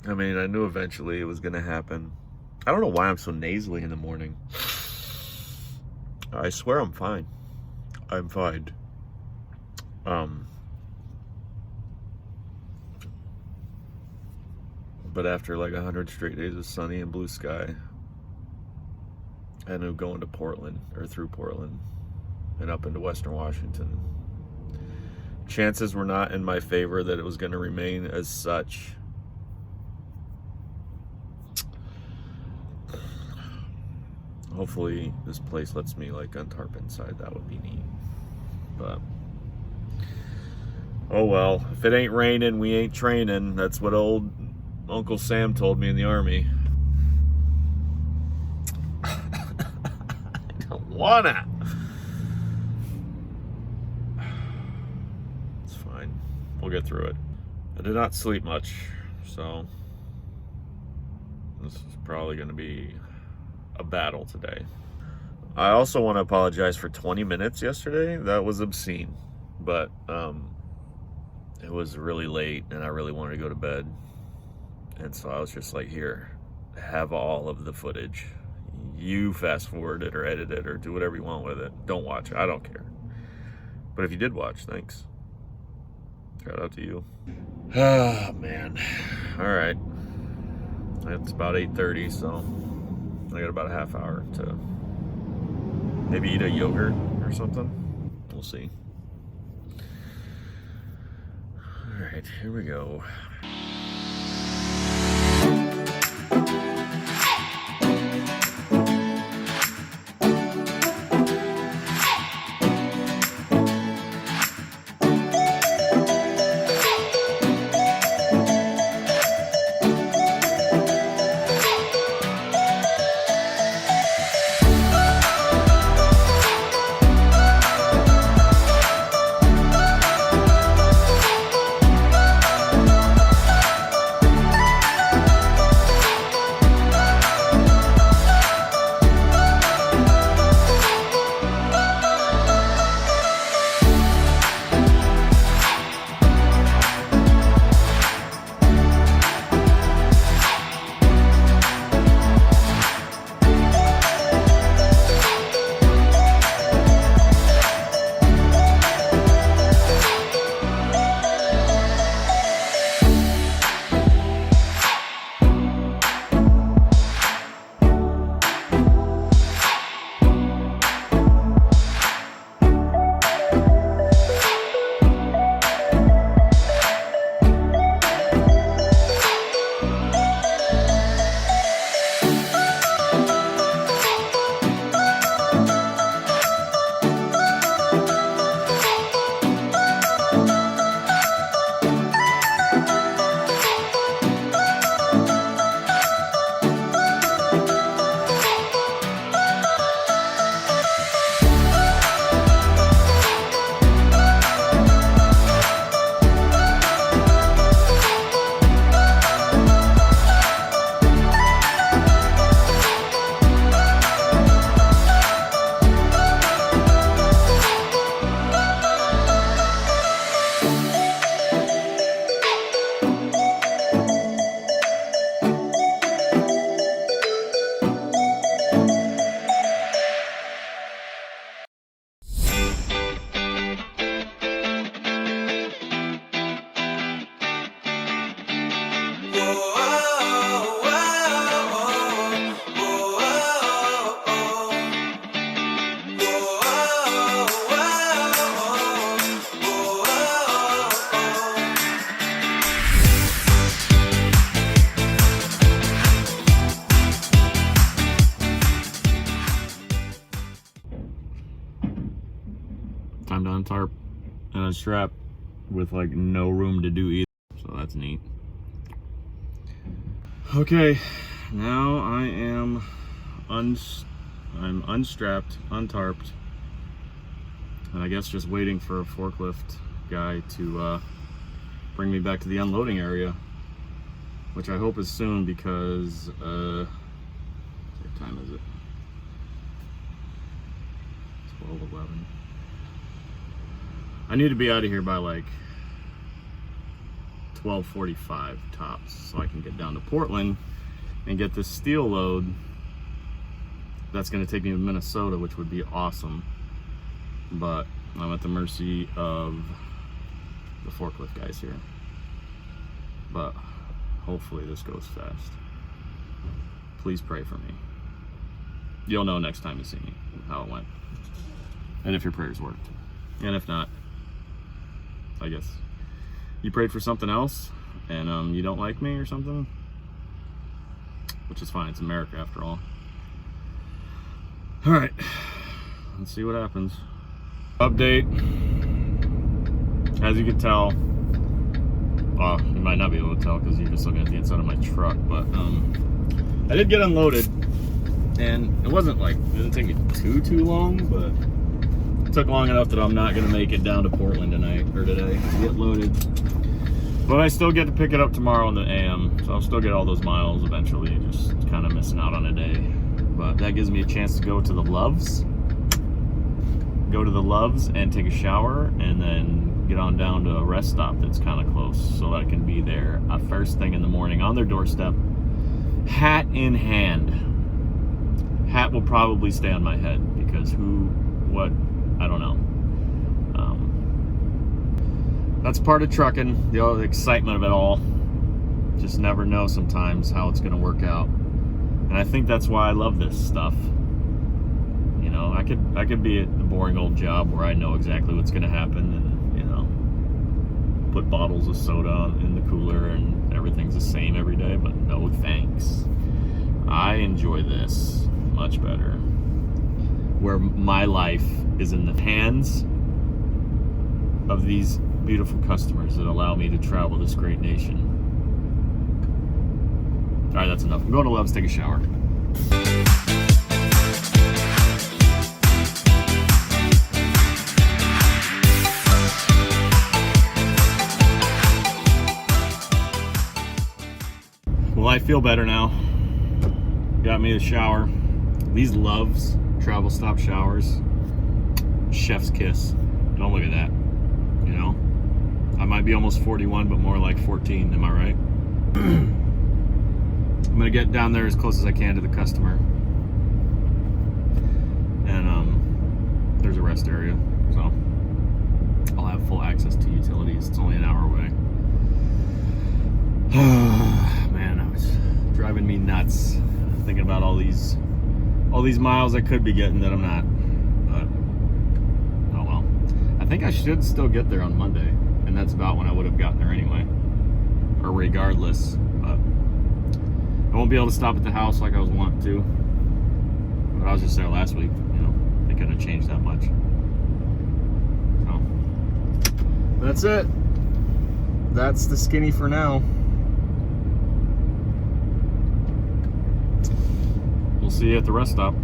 I mean, I knew eventually it was gonna happen. I don't know why I'm so nasally in the morning. I swear I'm fine. I'm fine. But after like 100 straight days of sunny and blue sky, I ended up going to Portland, or through Portland, and up into Western Washington. Chances were not in my favor that it was going to remain as such. Hopefully this place lets me like untarp inside. That would be neat. But oh well, if it ain't raining, we ain't training. That's what old Uncle Sam told me in the Army. I don't wanna. It's fine. We'll get through it. I did not sleep much, so this is probably going to be a battle today. I also want to apologize for 20 minutes yesterday. That was obscene, but it was really late and I really wanted to go to bed. And so I was just like, here, have all of the footage. You fast forward it or edit it or do whatever you want with it. Don't watch it. I don't care. But if you did watch, thanks. Shout out to you. Oh, man. All right. It's about 8:30, so I got about a half hour to maybe eat a yogurt or something. We'll see. All right, here we go. Time to untarp and unstrap with like no room to do either, so that's neat. Okay, now I'm unstrapped, untarped, and I guess just waiting for a forklift guy to bring me back to the unloading area, which I hope is soon because what time is it? 12:11. I need to be out of here by like 12:45 tops, so I can get down to Portland and get this steel load that's going to take me to Minnesota, which would be awesome. But I'm at the mercy of the forklift guys here. But hopefully this goes fast. Please pray for me. You'll know next time you see me how it went, and if your prayers worked. And if not, I guess you prayed for something else and you don't like me or something, which is fine. It's America after all. All right, let's see what happens. Update. As you can tell, well, you might not be able to tell because you're just looking at the inside of my truck, but I did get unloaded, and it wasn't like, it didn't take me too long, but it took long enough that I'm not gonna make it down to Portland tonight or today to get loaded. But I still get to pick it up tomorrow in the AM, so I'll still get all those miles eventually, just kind of missing out on a day. But that gives me a chance to go to the Loves and take a shower, and then get on down to a rest stop that's kind of close, so that I can be there first thing in the morning on their doorstep, hat in hand. Hat will probably stay on my head because I don't know. That's part of trucking, the excitement of it all. Just never know sometimes how it's going to work out. And I think that's why I love this stuff. You know, I could be at the boring old job where I know exactly what's going to happen, and, you know, put bottles of soda in the cooler and everything's the same every day, but no thanks. I enjoy this much better, where my life is in the hands of these beautiful customers that allow me to travel this great nation. All right, that's enough. I'm going to Love's, take a shower. Well, I feel better now. Got me a shower. These Love's travel stop showers, chef's kiss. Don't look at that. You know, I might be almost 41, but more like 14. Am I right? I'm gonna get down there as close as I can to the customer, and there's a rest area, so I'll have full access to utilities. It's only an hour away. Man, it's driving me nuts thinking about all these miles I could be getting that I'm not. But oh well. I think I should still get there on Monday, and that's about when I would have gotten there anyway, or regardless. But I won't be able to stop at the house like I was wanting to. But I was just there last week, you know. They couldn't have changed that much. So that's it. That's the skinny for now. We'll see you at the rest stop.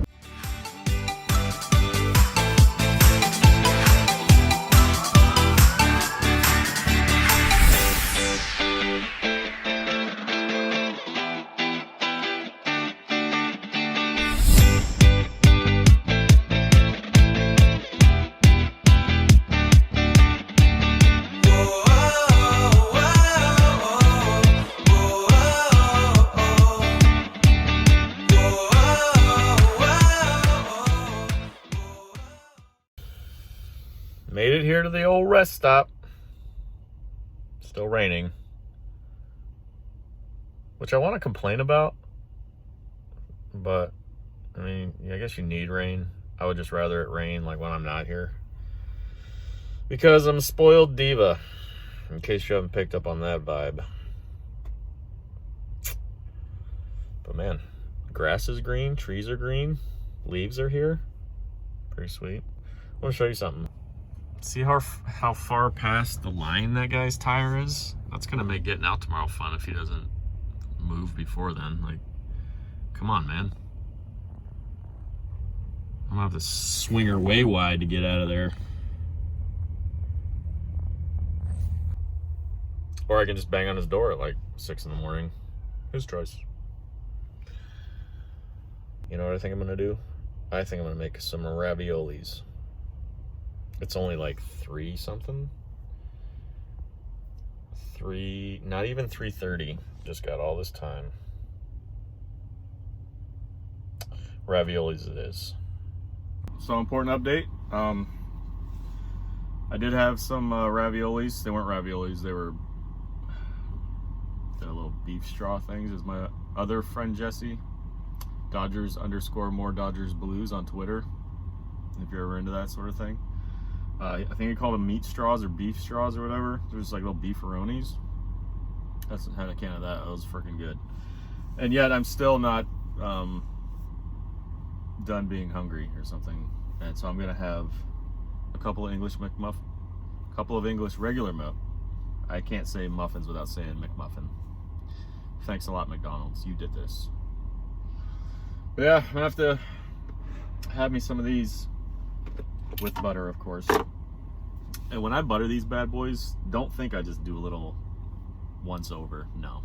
Made it here to the old rest stop. Still raining. Which I want to complain about. But, I mean, I guess you need rain. I would just rather it rain like when I'm not here. Because I'm a spoiled diva. In case you haven't picked up on that vibe. But man, grass is green, trees are green, leaves are here. Pretty sweet. I want to show you something. See how far past the line that guy's tire is? That's gonna make getting out tomorrow fun if he doesn't move before then. Like, come on, man. I'm gonna have to swing her way wide to get out of there. Or I can just bang on his door at like 6 in the morning. His choice. You know what I think I'm gonna do? I think I'm gonna make some raviolis. It's only like $3 something. not even 3:30. Just got all this time. Raviolis it is. So, important update. I did have some raviolis. They weren't raviolis. They were the little beef straw things. Is my other friend Jesse, Dodgers_more Dodgers Blues on Twitter. If you're ever into that sort of thing. I think he called them meat straws or beef straws or whatever. They're just like little beefaronis. That's had a can of that. That was freaking good. And yet I'm still not done being hungry or something. And so I'm gonna have a couple of English regular muff. I can't say muffins without saying McMuffin. Thanks a lot, McDonald's. You did this. But yeah, I'm gonna have to have me some of these with butter, of course. And when I butter these bad boys, don't think I just do a little once over. No.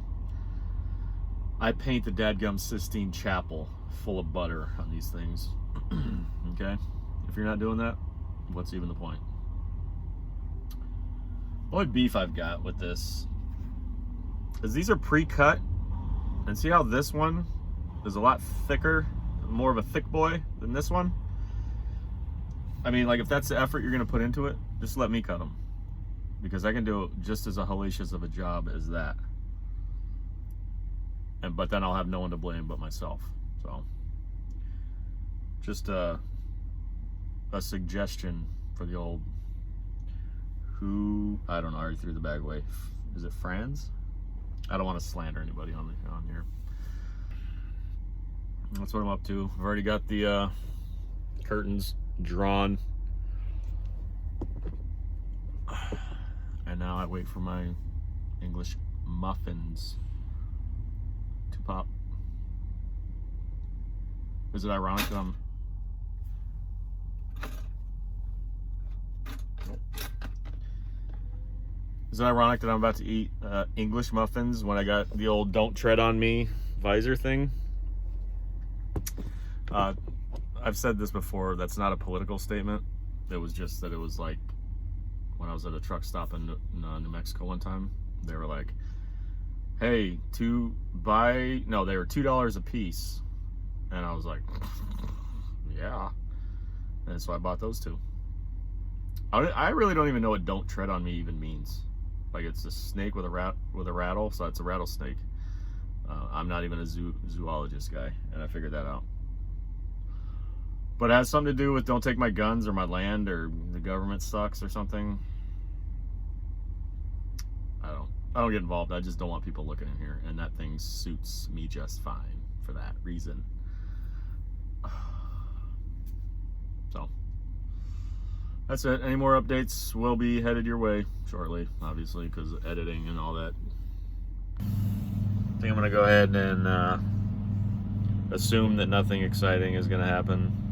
I paint the dadgum Sistine Chapel full of butter on these things. Okay? If you're not doing that, what's even the point? The only beef I've got with this is these are pre-cut. And see how this one is a lot thicker, more of a thick boy than this one? I mean, like, if that's the effort you're going to put into it, just let me cut them. Because I can do it just as a hellacious of a job as that. But then I'll have no one to blame but myself. So, just a suggestion for the old, I don't know, I already threw the bag away. Is it Franz? I don't want to slander anybody on here. That's what I'm up to. I've already got the curtains drawn. And now I wait for my English muffins to pop. Is it ironic that I'm about to eat English muffins when I got the old "Don't Tread on Me" visor thing? I've said this before. That's not a political statement. It was just that it was like when I was at a truck stop in New Mexico one time. They were like, "Hey, they were $2 a piece," and I was like, "Yeah." And so I bought those two. I really don't even know what "Don't Tread on Me" even means. Like, it's a snake with a rattle, so it's a rattlesnake. I'm not even a zoologist guy, and I figured that out. But it has something to do with don't take my guns or my land or the government sucks or something. I don't get involved. I just don't want people looking in here, and that thing suits me just fine for that reason. So that's it. Any more updates will be headed your way shortly, obviously, because of editing and all that. I think I'm gonna go ahead and assume that nothing exciting is gonna happen.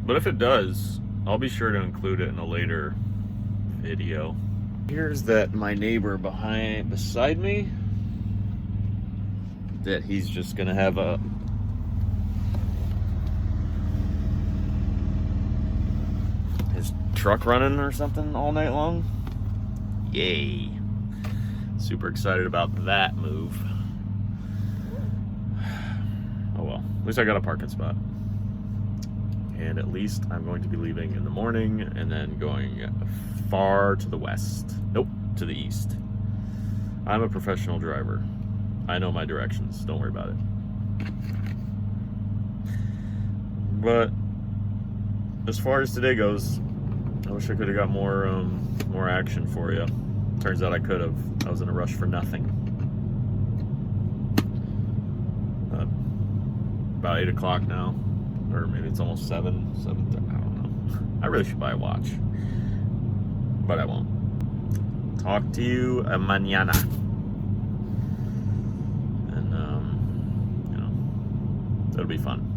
But if it does, I'll be sure to include it in a later video. Here's that my neighbor beside me, that he's just gonna have his truck running or something all night long. Yay. Super excited about that move. Oh well, at least I got a parking spot. And at least I'm going to be leaving in the morning and then going far to the west. Nope, to the east. I'm a professional driver. I know my directions. Don't worry about it. But as far as today goes, I wish I could have got more action for you. Turns out I could have. I was in a rush for nothing. About 8 o'clock now. Or maybe it's almost 7, I don't know. I really should buy a watch. But I won't. Talk to you mañana. And, it'll be fun.